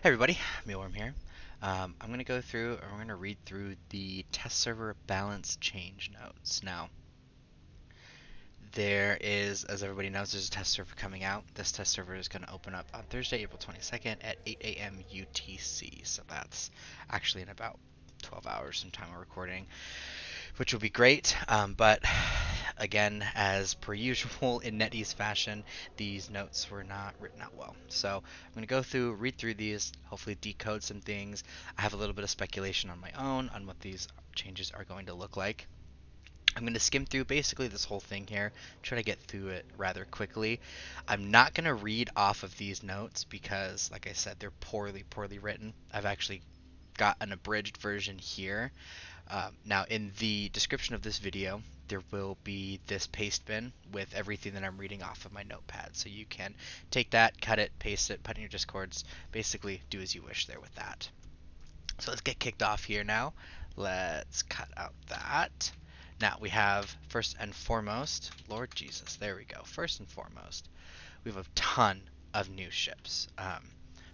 Hey everybody, Mealworm here. I'm going to go through, or we're going to read through the test server balance change notes. Now, there is, as everybody knows, there's a test server coming out. This test server is going to open up on Thursday, April 22nd at 8 a.m. UTC. So that's actually in about 12 hours from time of recording, which will be great. But again, as per usual in NetEase fashion, these notes were not written out well. So I'm going to go through, read through these, hopefully decode some things. I have a little bit of speculation on my own on what these changes are going to look like. I'm going to skim through basically this whole thing here, try to get through it rather quickly. I'm not going to read off of these notes because, like I said, they're poorly written. I've actually got an abridged version here. Now, in the description of this video, there will be this paste bin with everything that I'm reading off of my notepad. So you can take that, cut it, paste it, put it in your discords, basically do as you wish there with that. So let's get kicked off here now. Let's cut out that. Now we have first and foremost, Lord Jesus, there we go. First and foremost, we have a ton of new ships.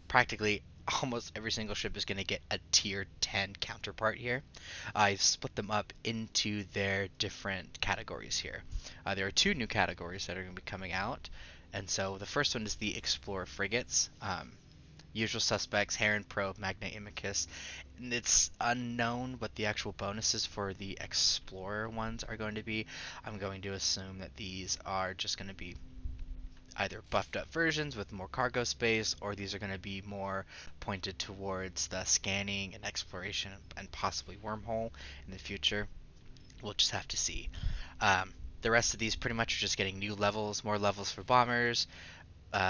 Practically almost every single ship is going to get a tier 10 counterpart here. I've split them up into their different categories here. There are two new categories that are going to be coming out. And so the first one is the Explorer frigates. Usual suspects, Heron, Probe, Magna, Imicus. And it's unknown what the actual bonuses for the Explorer ones are going to be. I'm going to assume that these are just going to be either buffed up versions with more cargo space, or these are going to be more pointed towards the scanning and exploration and possibly wormhole in the future. We'll just have to see. The rest of these pretty much are just getting new levels, more levels for bombers,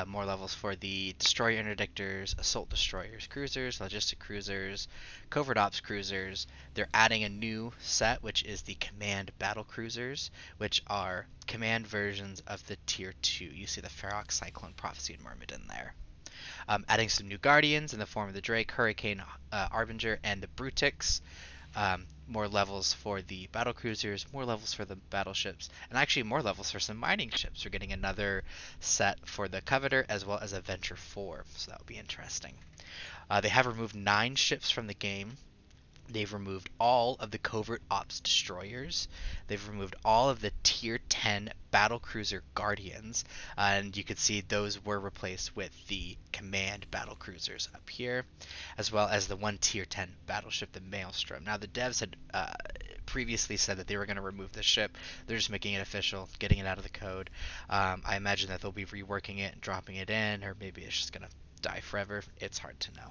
more levels for the destroyer interdictors, assault destroyers, cruisers, logistic cruisers, covert ops cruisers. They're adding a new set, which is the command battle cruisers, which are command versions of the tier 2. You see the Ferox, Cyclone, Prophecy, and Myrmidon there. Adding some new guardians in the form of the Drake, Hurricane, Arbinger, and the Brutix. More levels for the battle cruisers, more levels for the battleships, and actually more levels for some mining ships. We're getting another set for the Covetor as well as a Venture 4, so that will be interesting. They have removed 9 ships from the game. They've removed all of the covert ops destroyers. They've removed all of the tier 10 battlecruiser guardians, and you can see those were replaced with the command battlecruisers up here, as well as the one tier 10 battleship, the Maelstrom. Now the devs had previously said that they were going to remove this ship. They're just making it official, getting it out of the code. I imagine that they'll be reworking it and dropping it in, or maybe it's just going to die forever. It's hard to know.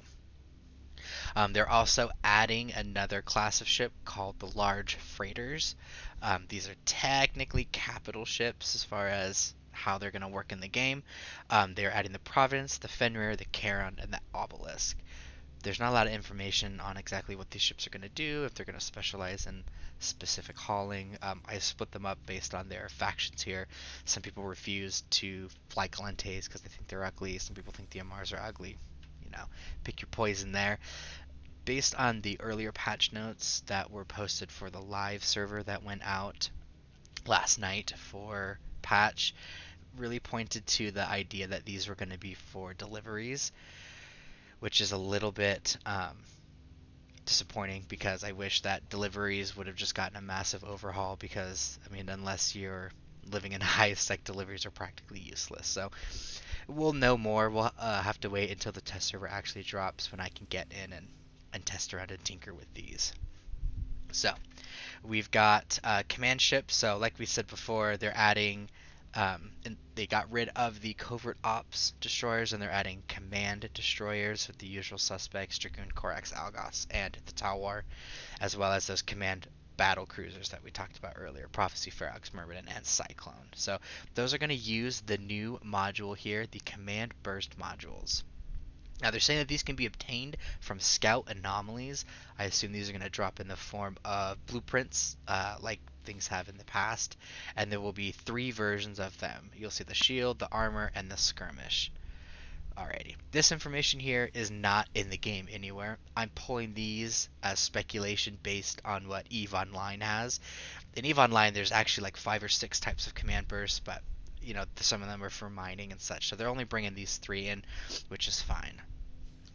They're also adding another class of ship called the large freighters. These are technically capital ships as far as how they're going to work in the game. They're adding the Providence, the Fenrir, the Charon, and the Obelisk. There's not a lot of information on exactly what these ships are going to do, if they're going to specialize in specific hauling. I split them up based on their factions here. Some people refuse to fly Galantes because they think they're ugly. Some people think the MRs are ugly. Pick your poison there. Based on the earlier patch notes that were posted for the live server that went out last night for patch, really pointed to the idea that these were going to be for deliveries, which is a little bit disappointing because I wish that deliveries would have just gotten a massive overhaul because, I mean, unless you're living in high sec, deliveries are practically useless. So we'll know more. We'll have to wait until the test server actually drops when I can get in and test around and tinker with these. So we've got command ships. So like we said before, they're adding, and they got rid of the covert ops destroyers and they're adding command destroyers with the usual suspects, Dragoon, Corax, Algos, and the Talwar, as well as those command battle cruisers that we talked about earlier, Prophecy, Ferox, Myrmidon, and Cyclone. So those are going to use the new module here, the Command Burst modules. Now they're saying that these can be obtained from scout anomalies. I assume these are going to drop in the form of blueprints, like things have in the past, and there will be 3 versions of them. You'll see the shield, the armor, and the skirmish. Alrighty, this information here is not in the game anywhere. I'm pulling these as speculation based on what EVE Online has. In EVE Online, there's actually like 5 or 6 types of command bursts, but some of them are for mining and such. So they're only bringing these 3 in, which is fine.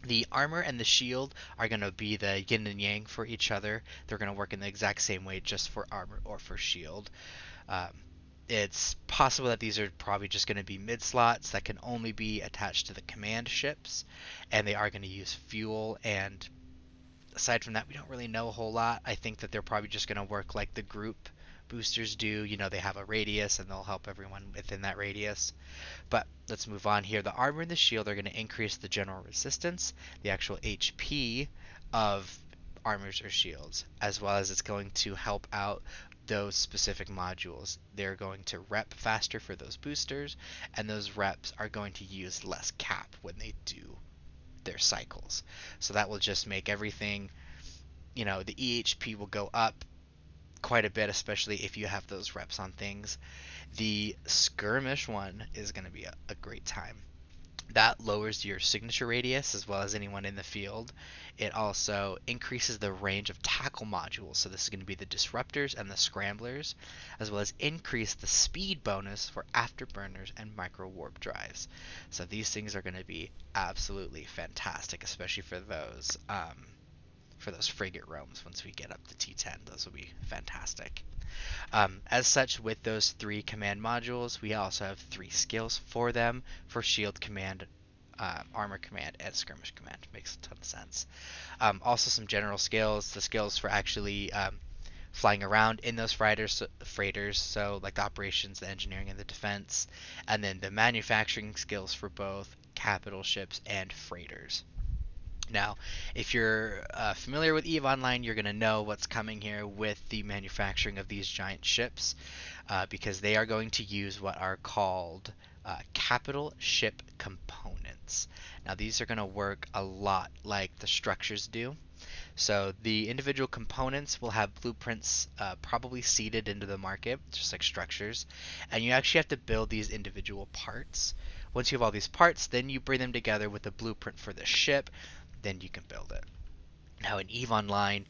The armor and the shield are going to be the yin and yang for each other. They're going to work in the exact same way just for armor or for shield. Um, it's possible that these are probably just going to be mid slots that can only be attached to the command ships, and they are going to use fuel. And aside from that, we don't really know a whole lot. I think that they're probably just going to work like the group boosters do. You know, they have a radius and they'll help everyone within that radius. But let's move on here. The armor and the shield are going to increase the general resistance, the actual HP of armors or shields, as well as it's going to help out those specific modules. They're going to rep faster for those boosters, and those reps are going to use less cap when they do their cycles. So that will just make everything, the EHP will go up quite a bit, especially if you have those reps on things. The skirmish one is going to be a great time. That lowers your signature radius as well as anyone in the field. It also increases the range of tackle modules. So this is going to be the disruptors and the scramblers, as well as increase the speed bonus for afterburners and micro warp drives. So these things are going to be absolutely fantastic, especially for those frigate roams. Once we get up to T10, those will be fantastic. As such, with those 3 command modules, we also have 3 skills for them for shield command, armor command, and skirmish command. Makes a ton of sense. Also, some general skills, the skills for actually flying around in those freighters, so like the operations, the engineering, and the defense, and then the manufacturing skills for both capital ships and freighters. Now, if you're familiar with EVE Online, you're going to know what's coming here with the manufacturing of these giant ships, because they are going to use what are called capital ship components. Now, these are going to work a lot like the structures do. So the individual components will have blueprints probably seeded into the market, just like structures, and you actually have to build these individual parts. Once you have all these parts, then you bring them together with a blueprint for the ship, then you can build it. Now in EVE Online,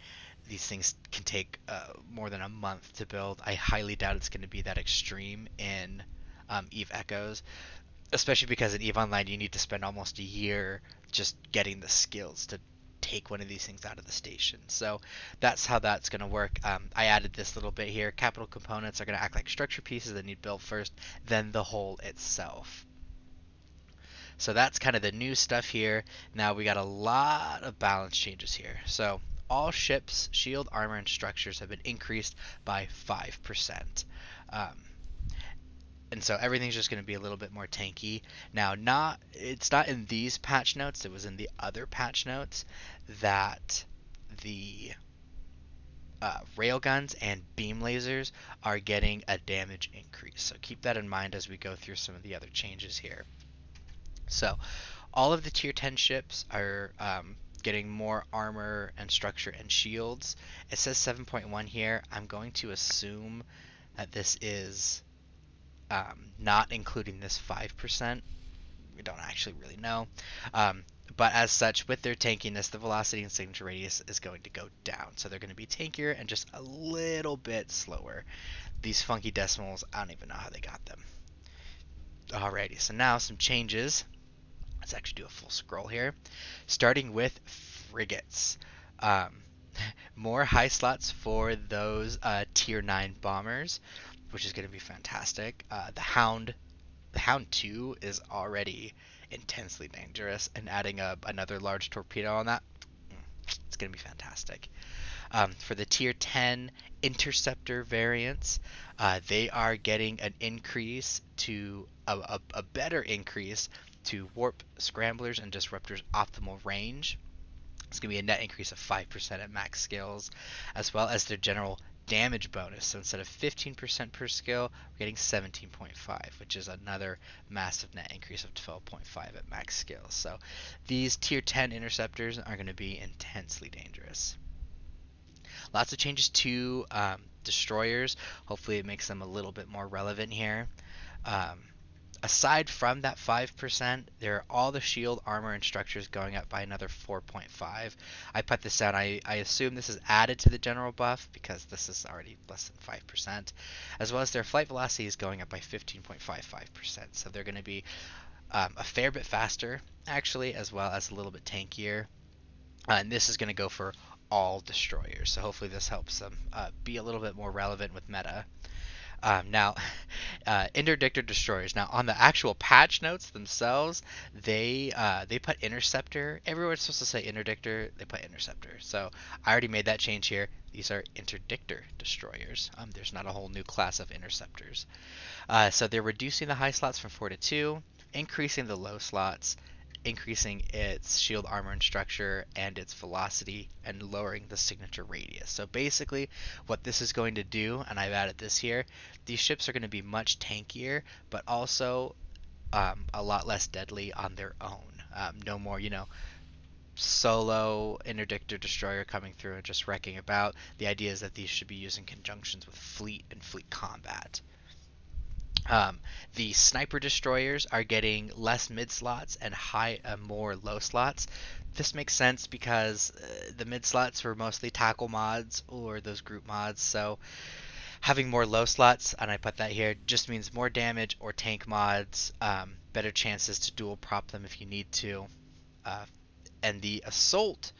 these things can take more than a month to build. I highly doubt it's going to be that extreme in EVE Echoes, especially because in EVE Online you need to spend almost a year just getting the skills to take one of these things out of the station. So that's how that's going to work. I added this little bit here. Capital components are going to act like structure pieces that need built first, then the hull itself. So that's kind of the new stuff here. Now we got a lot of balance changes here. So all ships, shield, armor, and structures have been increased by 5%. And so everything's just going to be a little bit more tanky. Now, it's not in these patch notes. It was in the other patch notes that the railguns and beam lasers are getting a damage increase. So keep that in mind as we go through some of the other changes here. So all of the tier 10 ships are getting more armor and structure and shields. It says 7.1 here. I'm going to assume that this is not including this 5%. We don't actually really know. But as such, with their tankiness, the velocity and signature radius is going to go down. So they're going to be tankier and just a little bit slower. These funky decimals, I don't even know how they got them. Alrighty, so now some changes. Let's actually do a full scroll here. Starting with frigates. More high slots for those tier 9 bombers, which is going to be fantastic. The Hound 2 is already intensely dangerous, and adding another large torpedo on that, it's going to be fantastic. For the tier 10 interceptor variants, they are getting an increase to a better increase to warp, scramblers, and disruptors optimal range. It's going to be a net increase of 5% at max skills, as well as their general damage bonus. So instead of 15% per skill, we're getting 17.5, which is another massive net increase of 12.5 at max skills. So these tier 10 interceptors are going to be intensely dangerous. Lots of changes to destroyers. Hopefully it makes them a little bit more relevant here. Aside from that 5%, there are all the shield, armor, and structures going up by another 4.5. I put this down. I assume this is added to the general buff because this is already less than 5%, as well as their flight velocity is going up by 15.55%. So they're going to be a fair bit faster, actually, as well as a little bit tankier. And this is going to go for all destroyers. So hopefully this helps them be a little bit more relevant with meta. Now, interdictor destroyers. Now, on the actual patch notes themselves, they put interceptor. Everyone's supposed to say interdictor. They put interceptor. So I already made that change here. These are interdictor destroyers. There's not a whole new class of interceptors. So they're reducing the high slots from 4 to 2, increasing the low slots, increasing its shield armor and structure and its velocity, and lowering the signature radius. So basically what this is going to do, and I've added this here, these ships are going to be much tankier, but also a lot less deadly on their own. No more, solo interdictor destroyer coming through and just wrecking about. The idea is that these should be used in conjunctions with fleet and fleet combat. Um, the sniper destroyers are getting less mid slots and more low slots. This makes sense because the mid slots were mostly tackle mods or those group mods. So having more low slots, and I put that here, just means more damage or tank mods, better chances to dual prop them if you need to. Uh, and the assault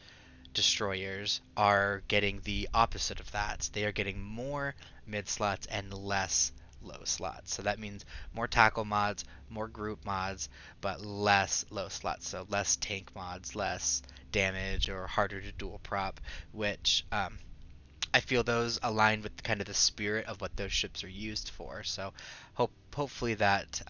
destroyers are getting the opposite of that. They are getting more mid slots and less low slots. So that means more tackle mods, more group mods, but less low slots. So less tank mods, less damage, or harder to dual prop, which I feel those align with kind of the spirit of what those ships are used for. So hopefully that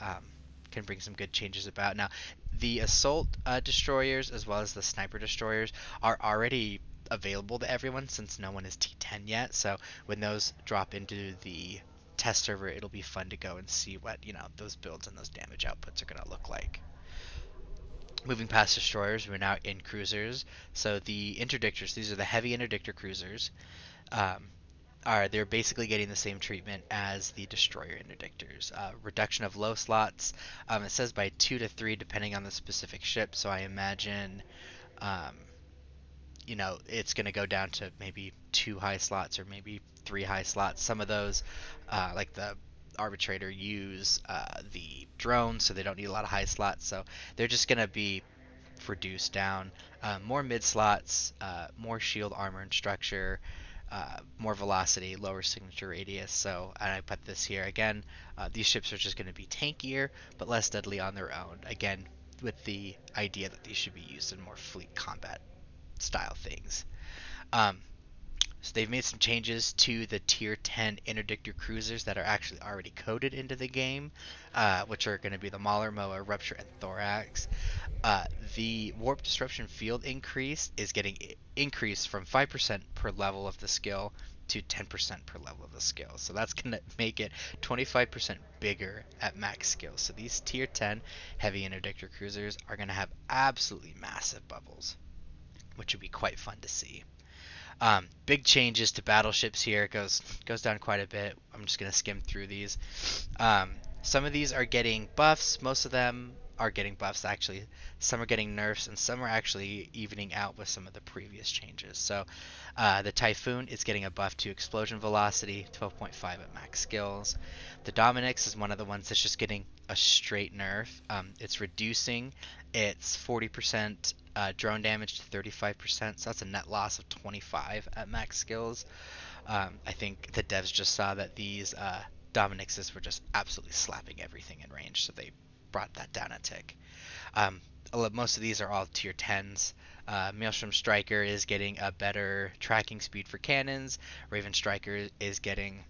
can bring some good changes about. Now, the assault destroyers as well as the sniper destroyers are already available to everyone since no one is T10 yet. So when those drop into the test server, it'll be fun to go and see what those builds and those damage outputs are going to look like. Moving past destroyers, we're now in cruisers. So the interdictors, these are the heavy interdictor cruisers. Um, they're basically getting the same treatment as the destroyer interdictors. Reduction of low slots. It says by 2 to 3 depending on the specific ship. So I imagine, um, it's going to go down to maybe 2 high slots or maybe 3 high slots. Some of those, like the arbitrator, use the drone, so they don't need a lot of high slots. So they're just going to be reduced down. More mid slots, more shield armor and structure, more velocity, lower signature radius. So, and I put this here again. These ships are just going to be tankier, but less deadly on their own. Again, with the idea that these should be used in more fleet combat style things. Um, so they've made some changes to the tier 10 interdictor cruisers that are actually already coded into the game, which are going to be the Mauler, Moa, Rupture, and Thorax. The warp disruption field increase is getting increased from 5% per level of the skill to 10% per level of the skill. So that's going to make it 25% bigger at max skill. So these tier 10 heavy interdictor cruisers are going to have absolutely massive bubbles, which would be quite fun to see. Big changes to battleships here. It goes down quite a bit. I'm just going to skim through these. Some of these are getting buffs. Most of them are getting buffs, actually. Some are getting nerfs, and some are actually evening out with some of the previous changes. So the Typhoon is getting a buff to explosion velocity, 12.5 at max skills. The Dominix is one of the ones that's just getting a straight nerf. It's reducing its 40% drone damage to 35%, so that's a net loss of 25 at max skills. I think the devs just saw that these Dominixes were just absolutely slapping everything in range, so they brought that down a tick. Most of these are all tier 10s. Maelstrom Striker is getting a better tracking speed for cannons. Raven Striker is getting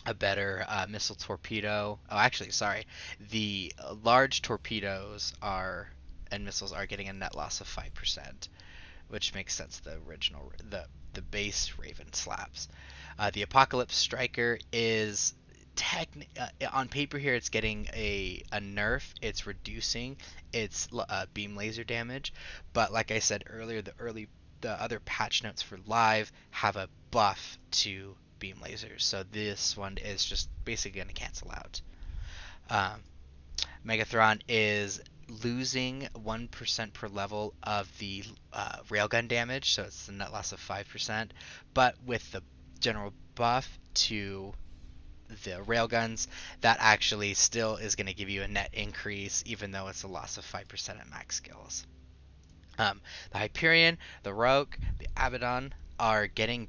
a better missile torpedo. Oh, actually, sorry. The large torpedoes and missiles are getting a net loss of 5%, which makes sense. The base Raven slaps. The Apocalypse Striker is on paper here it's getting a nerf. It's reducing its beam laser damage, but like I said earlier, the other patch notes for live have a buff to beam lasers, so this one is just basically going to cancel out. Megathron is losing 1% per level of the railgun damage, so it's a net loss of 5%, but with the general buff to the railguns, that actually still is going to give you a net increase, even though it's a loss of 5% at max skills. The Hyperion, the Rogue, the Abaddon are getting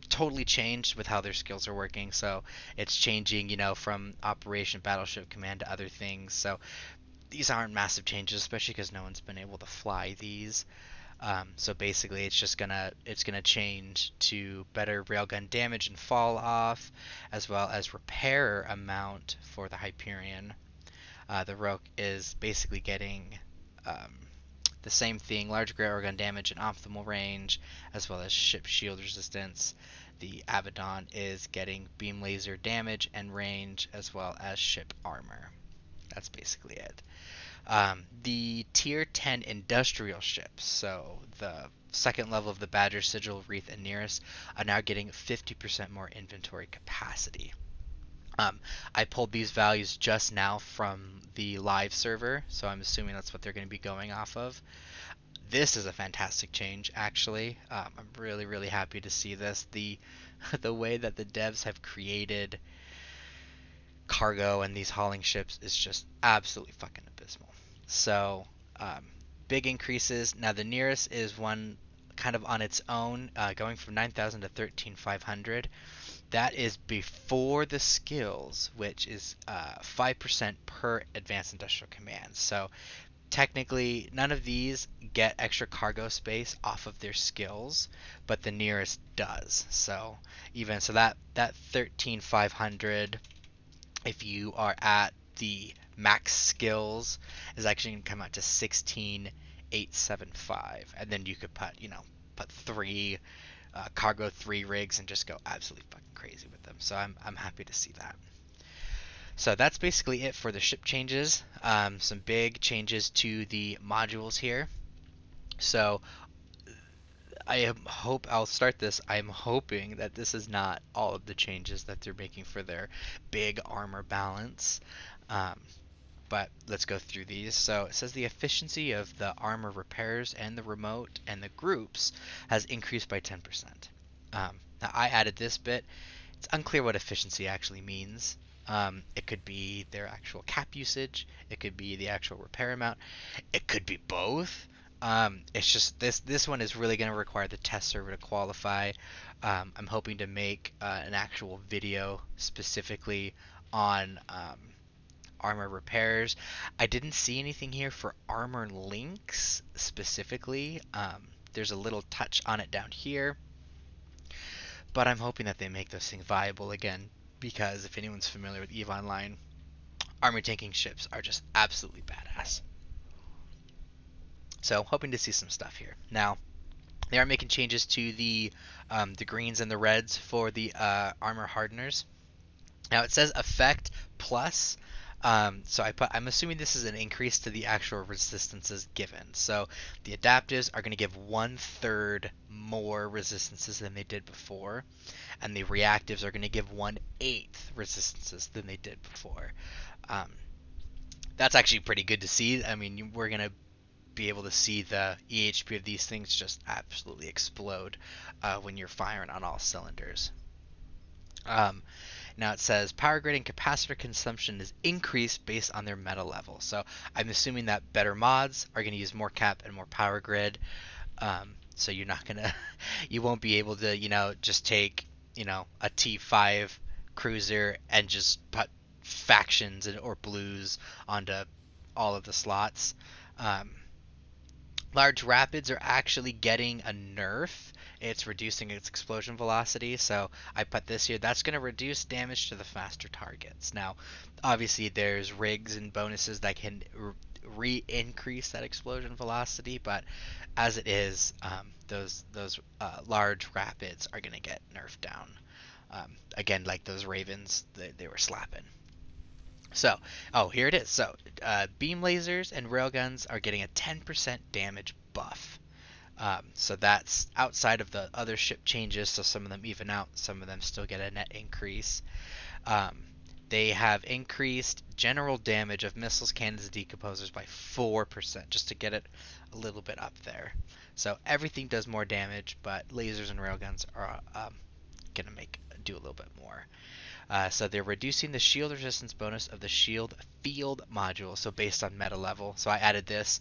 totally changed with how their skills are working. So it's changing, from Operation Battleship Command to other things. So these aren't massive changes, especially because no one's been able to fly these. So basically, it's gonna change to better railgun damage and fall off, as well as repair amount for the Hyperion. The Rogue is basically getting um, the same thing: large railgun damage and optimal range, as well as ship shield resistance. The Abaddon is getting beam laser damage and range, as well as ship armor. That's basically it. The Tier 10 industrial ships, so the second level of the Badger, Sigil, Wreath, and Nearest, are now getting 50% more inventory capacity. I pulled these values just now from the live server, so I'm assuming that's what they're going to be going off of. This is a fantastic change, actually. I'm really, really happy to see this. The way that the devs have created cargo and these hauling ships is just absolutely fucking abysmal. So, um, big increases. Now, the Nearest is one kind of on its own, going from 9,000 to 13,500. That is before the skills, which is 5% per advanced industrial command. So technically, none of these get extra cargo space off of their skills, but the Nearest does. So even so, that 13,500, if you are at the max skills, is actually going to come out to 16,875, and then you could put three cargo 3 rigs and just go absolutely fucking crazy with them. So I'm happy to see that. So that's basically it for the ship changes. Some big changes to the modules here. So I'll start this. I'm hoping that this is not all of the changes that they're making for their big armor balance. Um, but let's go through these. So it says the efficiency of the armor repairs and the remote and the groups has increased by 10%. Now I added this bit. It's unclear what efficiency actually means. It could be their actual cap usage. It could be the actual repair amount. It could be both. It's just this one is really going to require the test server to qualify. I'm hoping to make an actual video specifically on armor repairs. I didn't see anything here for armor links specifically. There's a little touch on it down here, but I'm hoping that they make those things viable again, because if anyone's familiar with EVE Online, armor tanking ships are just absolutely badass. So hoping to see some stuff here. Now, they are making changes to the greens and the reds for the armor hardeners. Now it says effect plus. So I'm assuming this is an increase to the actual resistances given. So the adaptives are going to give 1/3 more resistances than they did before, and the reactives are going to give 1/8 resistances than they did before. That's actually pretty good to see. I mean, we're going to be able to see the EHP of these things just absolutely explode when you're firing on all cylinders. Now it says power grid and capacitor consumption is increased based on their meta level. So I'm assuming that better mods are going to use more cap and more power grid. So you're not gonna, you won't be able to, just take, a T5 cruiser and just put factions or blues onto all of the slots. Large rapids are actually getting a nerf. It's reducing its explosion velocity, so I put this here. That's going to reduce damage to the faster targets. Now, obviously, there's rigs and bonuses that can re-increase that explosion velocity, but as it is, those large rapids are going to get nerfed down. Again, like those ravens, they were slapping. So, here it is. So, beam lasers and railguns are getting a 10% damage buff. So that's outside of the other ship changes, so some of them even out, some of them still get a net increase. They have increased general damage of missiles, cannons, and decomposers by 4%, just to get it a little bit up there. So everything does more damage, but lasers and railguns are going to do a little bit more. So they're reducing the shield resistance bonus of the shield field module, so based on meta level. So I added this.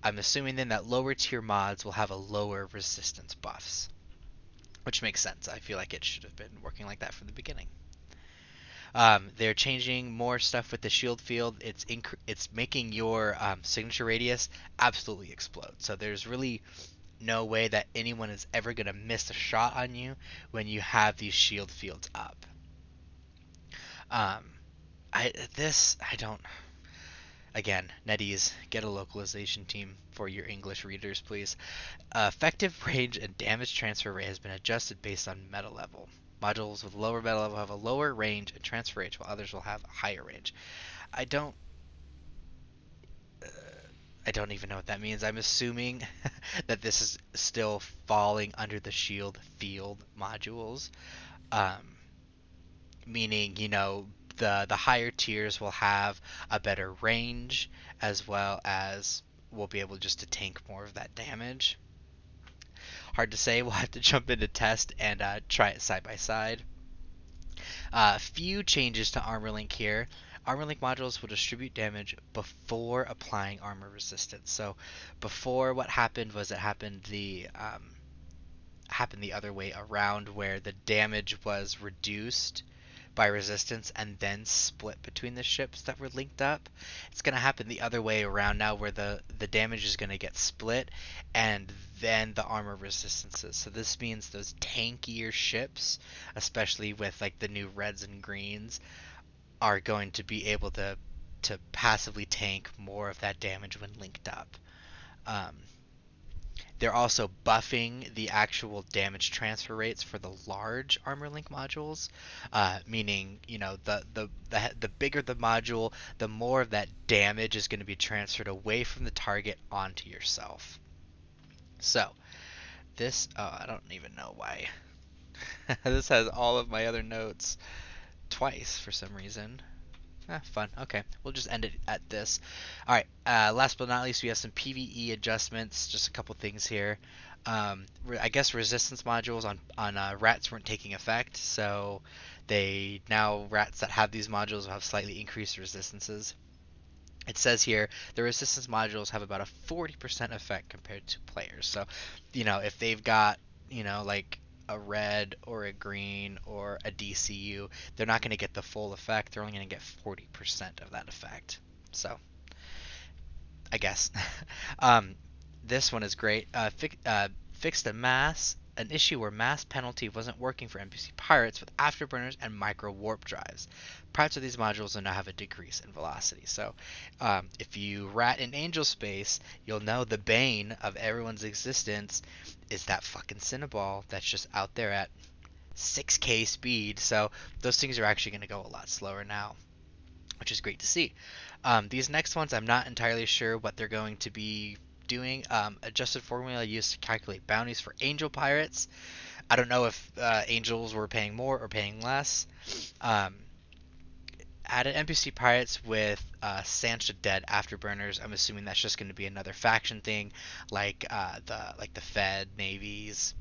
I'm assuming then that lower tier mods will have a lower resistance buffs, which makes sense. I feel like it should have been working like that from the beginning. They're changing more stuff with the shield field. It's making your signature radius absolutely explode. So there's really no way that anyone is ever gonna miss a shot on you when you have these shield fields up. Um, I don't. Again, NetEase, get a localization team for your English readers, please. Effective range and damage transfer rate has been adjusted based on meta level. Modules with lower meta level have a lower range and transfer rate, while others will have a higher range. I don't. Uh, I don't even know what that means. I'm assuming that this is still falling under the shield field modules, um, meaning the higher tiers will have a better range as well as we'll be able just to tank more of that damage. Hard to say. We'll have to jump into test and try it side by side. Few changes to Armor Link here. Armor Link modules will distribute damage before applying armor resistance. So before, what happened was it happened the other way around, where the damage was reduced by resistance and then split between the ships that were linked up. It's going to happen the other way around now, where the damage is going to get split and then the armor resistances. So this means those tankier ships, especially with like the new reds and greens, are going to be able to passively tank more of that damage when linked up. Um, they're also buffing the actual damage transfer rates for the large armor link modules, meaning the bigger the module, the more of that damage is going to be transferred away from the target onto yourself. So this, I don't even know why. This has all of my other notes twice for some reason. Fun. Okay, we'll just end it at this. All right. Last but not least, we have some PvE adjustments. Just a couple things here. I guess resistance modules on rats weren't taking effect, so rats that have these modules will have slightly increased resistances. It says here the resistance modules have about a 40% effect compared to players. So, if they've got like a red or a green or a DCU, they're not going to get the full effect. They're only going to get 40% of that effect. So, I guess. This one is great. Fixed an issue where mass penalty wasn't working for NPC pirates with afterburners and micro warp drives. Parts of these modules will now have a decrease in velocity. So, if you rat in angel space, you'll know the bane of everyone's existence is that fucking Cinnaball that's just out there at 6k speed. So those things are actually going to go a lot slower now, which is great to see. These next ones, I'm not entirely sure what they're going to be doing. Adjusted formula used to calculate bounties for angel pirates. I don't know if angels were paying more or paying less. Added NPC pirates with Sancha Dead afterburners. I'm assuming that's just going to be another faction thing, like the Fed navies,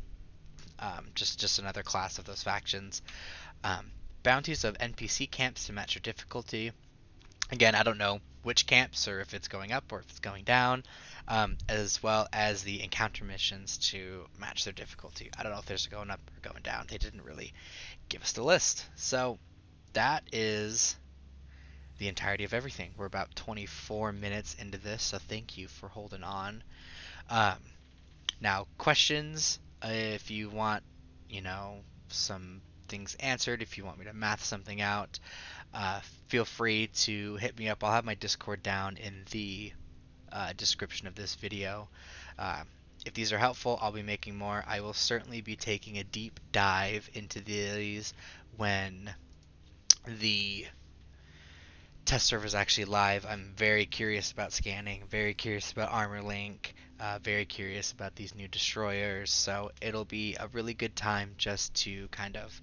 just another class of those factions. Bounties of NPC camps to match your difficulty. Again, I don't know which camps or if it's going up or if it's going down, as well as the encounter missions to match their difficulty. I don't know if they're going up or going down. They didn't really give us the list. So that is the entirety of everything. We're about 24 minutes into this, so thank you for holding on. Now, questions, if you want, some things answered, if you want me to math something out, feel free to hit me up. I'll have my Discord down in the description of this video. If these are helpful, I'll be making more. I will certainly be taking a deep dive into these when the test server is actually live. I'm very curious about scanning, very curious about Armor Link, very curious about these new destroyers. So it'll be a really good time just to kind of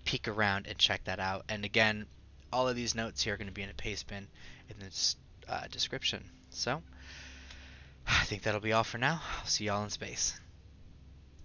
peek around and check that out. And again, all of these notes here are going to be in a paste bin in the description. So I think that'll be all for now. I'll see y'all in space.